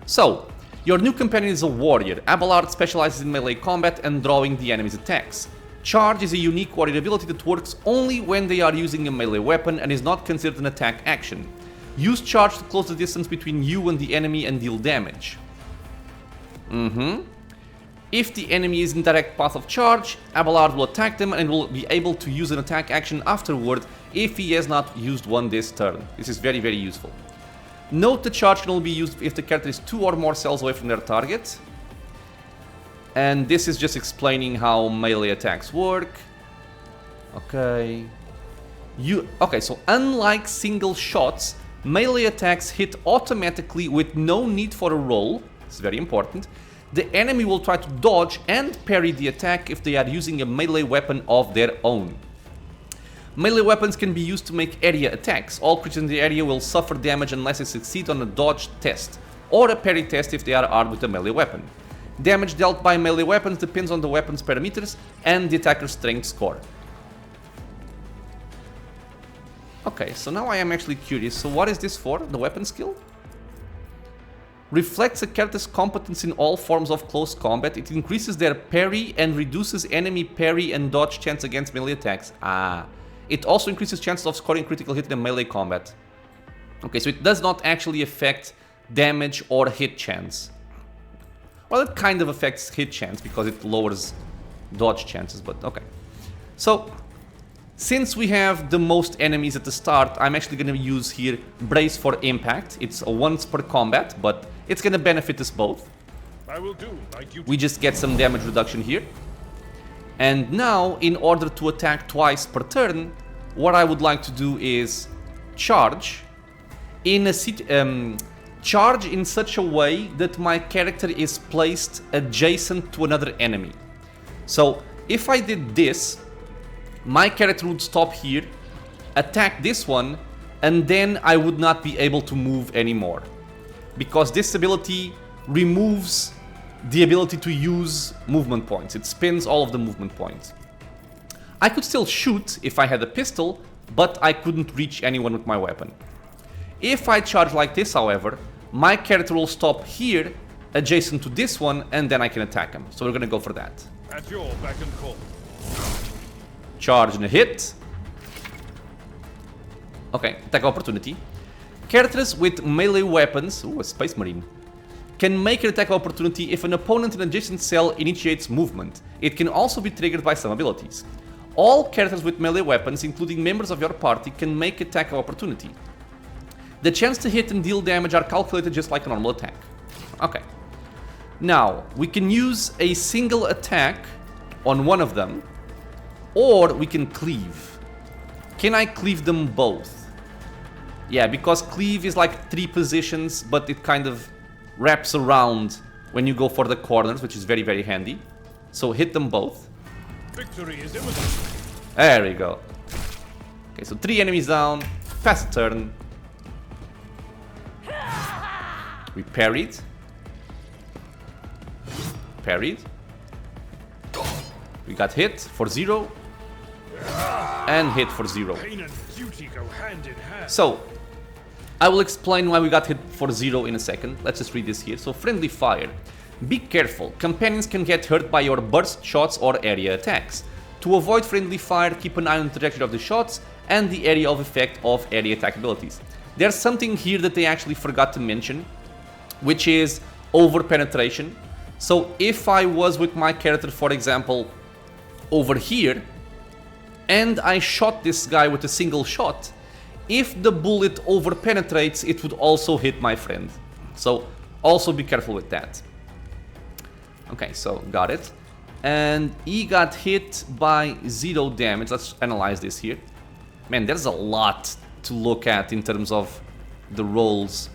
Speaker 1: So, your new companion is a warrior. Abelard specializes in melee combat and drawing the enemy's attacks. Charge is a unique warrior ability that works only when they are using a melee weapon and is not considered an attack action. Use charge to close the distance between you and the enemy and deal damage. If the enemy is in direct path of charge, Abelard will attack them and will be able to use an attack action afterward if he has not used one this turn. This is very, very useful. Note the charge can only be used if the character is 2 or more cells away from their target. And this is just explaining how melee attacks work. Okay. Okay, so unlike single shots, melee attacks hit automatically with no need for a roll. It's very important. The enemy will try to dodge and parry the attack if they are using a melee weapon of their own. Melee weapons can be used to make area attacks. All creatures in the area will suffer damage unless they succeed on a dodge test, or a parry test if they are armed with a melee weapon. Damage dealt by melee weapons depends on the weapon's parameters and the attacker's strength score. Okay, so now I am actually curious. So what is this for? The weapon skill? Reflects a character's competence in all forms of close combat. It increases their parry and reduces enemy parry and dodge chance against melee attacks. It also increases chances of scoring critical hit in melee combat. Okay, so it does not actually affect damage or hit chance. Well, it kind of affects hit chance because it lowers dodge chances, but okay. So, since we have the most enemies at the start, I'm actually going to use here Brace for Impact. It's a once per combat, but it's going to benefit us both.
Speaker 5: I will do my duty.
Speaker 1: We just get some damage reduction here. And now, in order to attack twice per turn, what I would like to do is charge in a charge in such a way that my character is placed adjacent to another enemy. So, if I did this, my character would stop here, attack this one, and then I would not be able to move anymore. Because this ability removes the ability to use movement points. It spins all of the movement points. I could still shoot if I had a pistol, but I couldn't reach anyone with my weapon. If I charge like this, however, my character will stop here, adjacent to this one, and then I can attack him. So we're gonna go for that.
Speaker 5: At your beck and call.
Speaker 1: Charge and a hit. Okay, attack of opportunity. Characters with melee weapons, ooh, a space marine, can make an attack of opportunity if an opponent in an adjacent cell initiates movement. It can also be triggered by some abilities. All characters with melee weapons, including members of your party, can make attack of opportunity. The chance to hit and deal damage are calculated just like a normal attack. Okay. Now, we can use a single attack on one of them, or we can cleave. Can I cleave them both? Yeah, because cleave is like 3 positions, but it kind of wraps around when you go for the corners, which is very, very handy. So hit them both.
Speaker 5: Victory is imminent.
Speaker 1: There we go. Okay, so 3 enemies down. Pass the turn. We parried. Parried. We got hit for 0. And hit for 0.
Speaker 5: Pain and duty go hand in hand.
Speaker 1: So, I will explain why we got hit for 0 in a second. Let's just read this here. So, friendly fire. Be careful. Companions can get hurt by your burst shots or area attacks. To avoid friendly fire, keep an eye on the trajectory of the shots and the area of effect of area attack abilities. There's something here that they actually forgot to mention, which is over penetration. So if I was with my character, for example, over here, and I shot this guy with a single shot, if the bullet over-penetrates, it would also hit my friend. So also be careful with that. Okay, so got it. And he got hit by 0 damage. Let's analyze this here. Man, there's a lot to look at in terms of the rolls.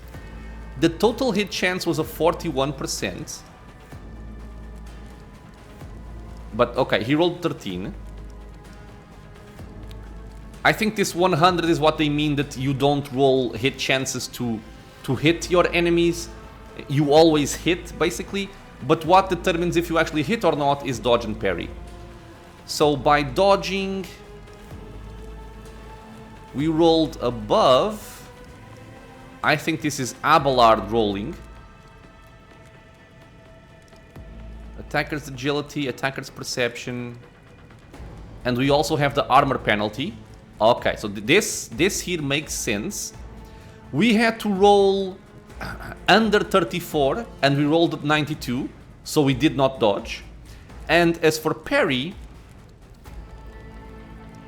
Speaker 1: The total hit chance was a 41%. But okay, he rolled 13. I think this 100 is what they mean, that you don't roll hit chances to hit your enemies. You always hit, basically. But what determines if you actually hit or not is dodge and parry. So by dodging, we rolled above. I think this is Abelard rolling. Attacker's agility, attacker's perception. And we also have the armor penalty. Okay, so this here makes sense. We had to roll under 34 and we rolled at 92, so we did not dodge. And as for parry,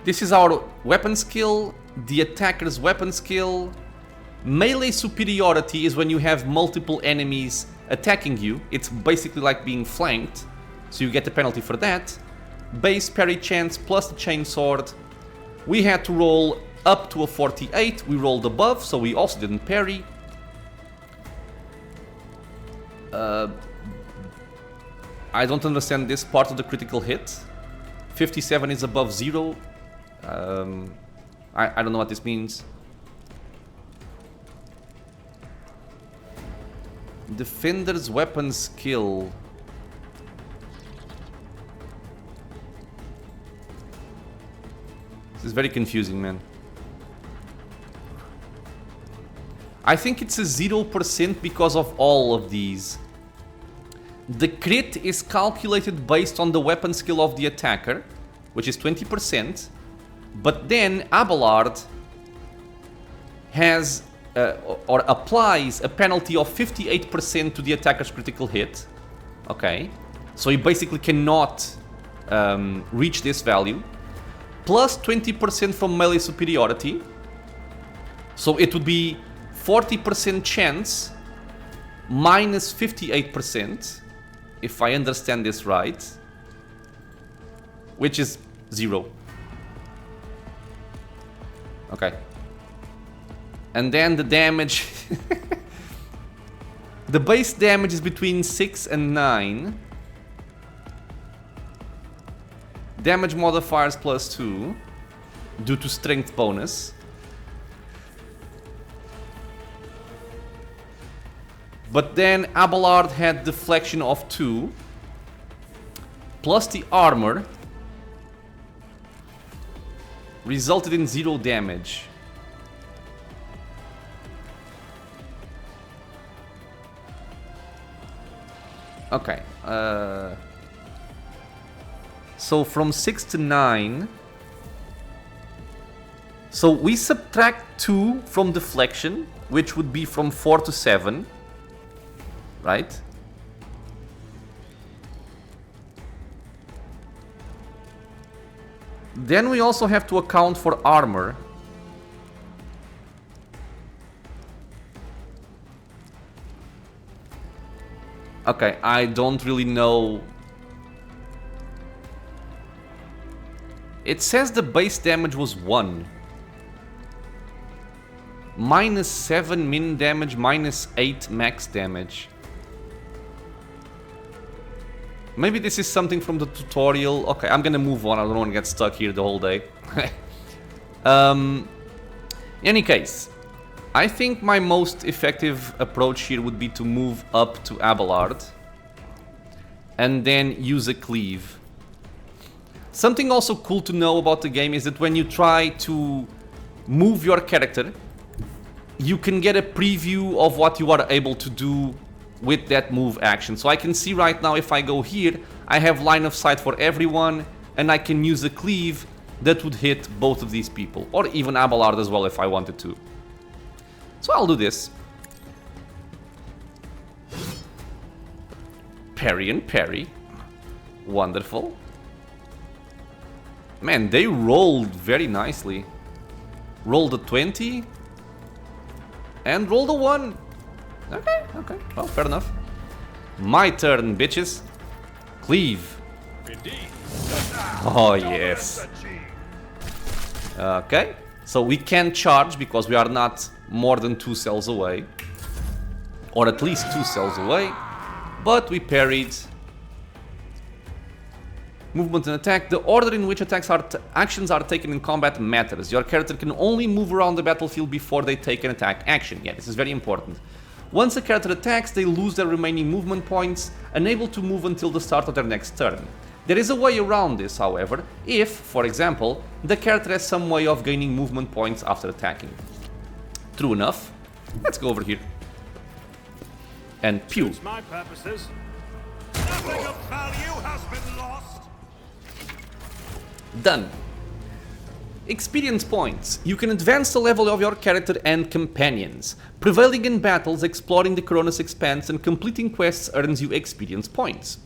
Speaker 1: this is our weapon skill, the attacker's weapon skill. Melee superiority is when you have multiple enemies attacking you. It's basically like being flanked, so you get the penalty for that. Base parry chance plus the chainsword. We had to roll up to a 48. We rolled above, so we also didn't parry. I don't understand this part of the critical hit. 57 is above 0. I don't know what this means. Defender's weapon skill. This is very confusing, man. I think it's a 0% because of all of these. The crit is calculated based on the weapon skill of the attacker, which is 20%. But then Abelard has or applies a penalty of 58% to the attacker's critical hit. Okay, so he basically cannot reach this value. Plus 20% from melee superiority. So it would be 40% chance minus 58%, if I understand this right, which is 0. Okay. And then the damage. The base damage is between 6 and 9. Damage modifiers plus 2 due to strength bonus. But then Abelard had deflection of 2 plus the armor resulted in 0 damage. Okay. So from 6 to 9. So we subtract 2 from deflection, which would be from 4 to 7. Right? Then we also have to account for armor. Okay, I don't really know. It says the base damage was 1. Minus 7 min damage, minus 8 max damage. Maybe this is something from the tutorial. Okay, I'm gonna move on. I don't want to get stuck here the whole day. In any case, I think my most effective approach here would be to move up to Abelard and then use a cleave. Something also cool to know about the game is that when you try to move your character, you can get a preview of what you are able to do with that move action. So I can see right now, if I go here, I have line of sight for everyone, and I can use a cleave that would hit both of these people, or even Abelard as well if I wanted to. So I'll do this. Parry and parry. Wonderful. Man, they rolled very nicely. Rolled a 20. And rolled a 1. Okay, okay. Well, fair enough. My turn, bitches. Cleave.
Speaker 4: Indeed.
Speaker 1: Oh, yes. Okay. So we can charge because we are not more than 2 cells away. Or at least 2 cells away. But we parried. Movement and attack. The order in which actions are taken in combat matters. Your character can only move around the battlefield before they take an attack action. Yeah, this is very important. Once a character attacks, they lose their remaining movement points, unable to move until the start of their next turn. There is a way around this, however, if, for example, the character has some way of gaining movement points after attacking. True enough. Let's go over here. And pew.
Speaker 4: Suits my purposes. Nothing of value has been lost.
Speaker 1: Done. Experience points. You can advance the level of your character and companions. Prevailing in battles, exploring the Coronis Expanse, and completing quests earns you experience points.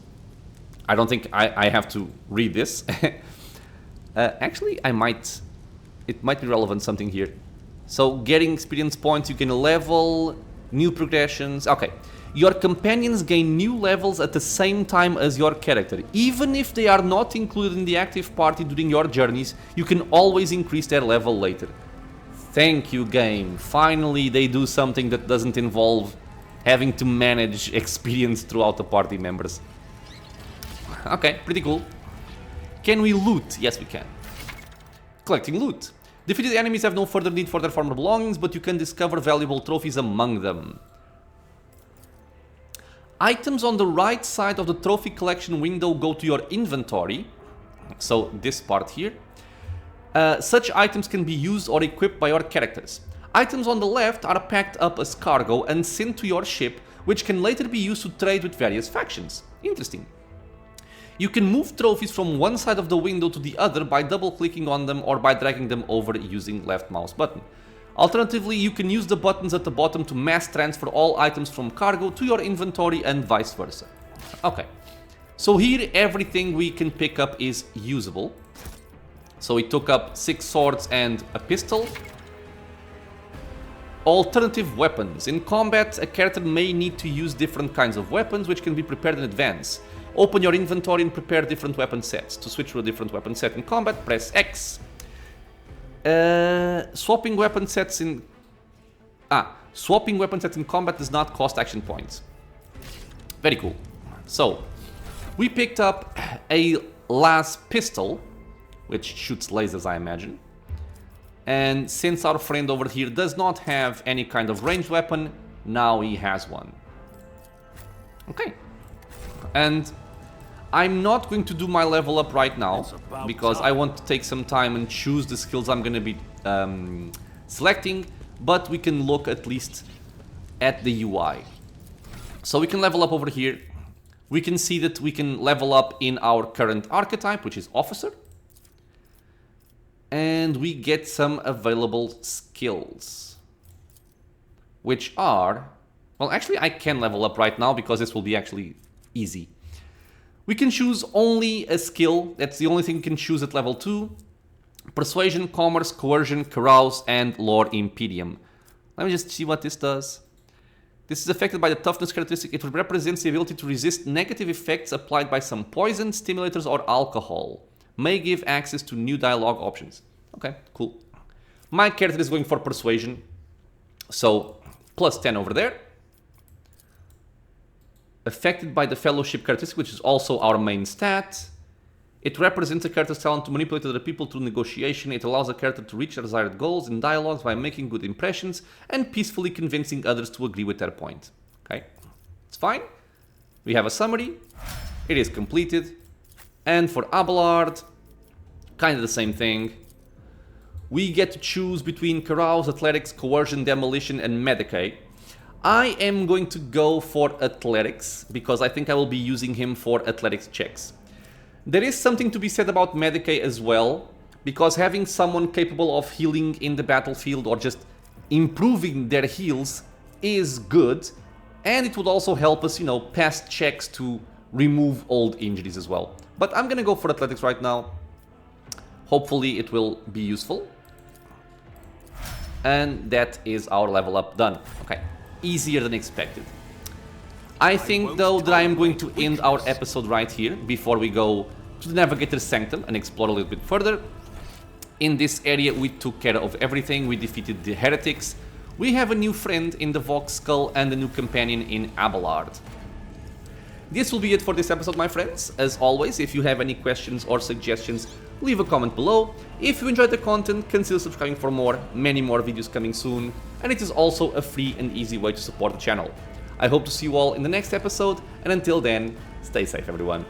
Speaker 1: I don't think I have to read this. Actually, I might. It might be relevant something here. So, getting experience points, you can level, new progressions. Okay. Your companions gain new levels at the same time as your character. Even if they are not included in the active party during your journeys, you can always increase their level later. Thank you, game. Finally, they do something that doesn't involve having to manage experience throughout the party members. Okay, pretty cool. Can we loot? Yes, we can. Collecting loot. Defeated enemies have no further need for their former belongings, but you can discover valuable trophies among them. Items on the right side of the trophy collection window go to your inventory. So this part here. Such items can be used or equipped by your characters. Items on the left are packed up as cargo and sent to your ship, which can later be used to trade with various factions. Interesting. You can move trophies from one side of the window to the other by double-clicking on them or by dragging them over using left mouse button. Alternatively, you can use the buttons at the bottom to mass transfer all items from cargo to your inventory and vice versa. Okay, so here everything we can pick up is usable. So we took up 6 swords and a pistol. Alternative weapons. In combat, a character may need to use different kinds of weapons which can be prepared in advance. Open your inventory and prepare different weapon sets. To switch to a different weapon set in combat, press X. Swapping weapon sets in combat does not cost action points. Very cool. So, we picked up a las pistol, which shoots lasers, I imagine. And since our friend over here does not have any kind of ranged weapon, now he has one. Okay. And I'm not going to do my level up right now, because I want to take some time and choose the skills I'm going to be selecting, but we can look at least at the UI. So we can level up over here. We can see that we can level up in our current archetype, which is Officer. And we get some available skills, which are... Well, actually, I can level up right now because this will be actually easy. We can choose only a skill. That's the only thing we can choose at level 2. Persuasion, Commerce, Coercion, Carouse, and Lore Impedium. Let me just see what this does. This is affected by the toughness characteristic. It represents the ability to resist negative effects applied by some poison, stimulators, or alcohol. May give access to new dialogue options. Okay, cool. My character is going for Persuasion. So, plus 10 over there. Affected by the Fellowship characteristic, which is also our main stat. It represents a character's talent to manipulate other people through negotiation. It allows a character to reach their desired goals in dialogues by making good impressions and peacefully convincing others to agree with their point. Okay, it's fine. We have a summary. It is completed. And for Abelard, kind of the same thing. We get to choose between Carouse, Athletics, Coercion, Demolition, and Medicae. I am going to go for Athletics, because I think I will be using him for Athletics checks. There is something to be said about Medicae as well, because having someone capable of healing in the battlefield or just improving their heals is good, and it would also help us, you know, pass checks to remove old injuries as well. But I'm gonna go for Athletics right now. Hopefully it will be useful. And that is our level up done. Okay, easier than expected. I think though that I am going to end our episode right here before we go to the Navigator's Sanctum and explore a little bit further. In this area we took care of everything, we defeated the heretics, we have a new friend in the Vox Skull and a new companion in Abelard. This will be it for this episode, my friends. As always, if you have any questions or suggestions, leave a comment below. If you enjoyed the content, consider subscribing for more, many more videos coming soon, and it is also a free and easy way to support the channel. I hope to see you all in the next episode, and until then, stay safe everyone.